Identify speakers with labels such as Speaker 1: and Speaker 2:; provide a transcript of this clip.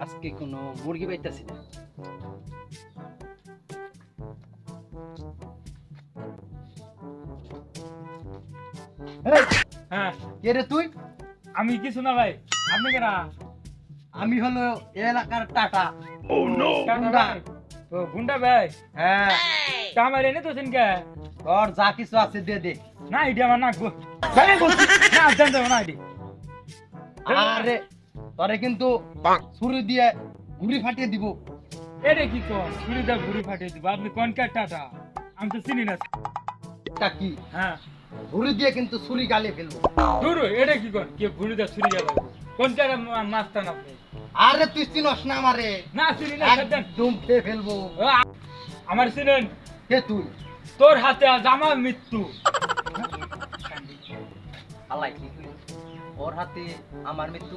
Speaker 1: আজকে কোনো মুরগি পাইতাছি না। এই,
Speaker 2: হ্যাঁ
Speaker 1: কে রে তুই?
Speaker 2: আমি কিছু না ভাই, আপনি কেনা?
Speaker 1: আমি হলো এ এলাকার টাটা।
Speaker 2: গুন্ডা। ও গুন্ডা ভাই,
Speaker 1: হ্যাঁ,
Speaker 2: তা আমার এনে তো কে?
Speaker 1: তোর যা কিছু আছে দে দে।
Speaker 2: না এটি আমার নাকবো না জানতে না এটি।
Speaker 1: আরে তোরে কিন্তু ছুরি দিয়ে গুড়ি ফাটিয়ে দিব।
Speaker 2: এটা কি কোন ছুরিটা ঘুরি ফাটিয়ে দিব? আপনি কোন টাটা? আমি তো চিনি না।
Speaker 1: তা কি
Speaker 2: হ্যাঁ
Speaker 1: গুড়ি দিয়ে কিন্তু ছুরি গালে ফেলবো।
Speaker 2: দূর এটা কি কোন কে ঘুরিটা ছুরি গেল? কোন টাটা মাস্তান আপনি?
Speaker 1: আরে তুই চিনস না আমারে,
Speaker 2: না চিনি না সাবধান।
Speaker 1: একদম খেয়ে ফেলবো।
Speaker 2: ও, আমার চিনেন?
Speaker 1: কে তুই?
Speaker 2: তোর হাতে আজ আমার মৃত্যু।
Speaker 1: আলাই কি কইলি? ওর হাতে আমার মৃত্যু।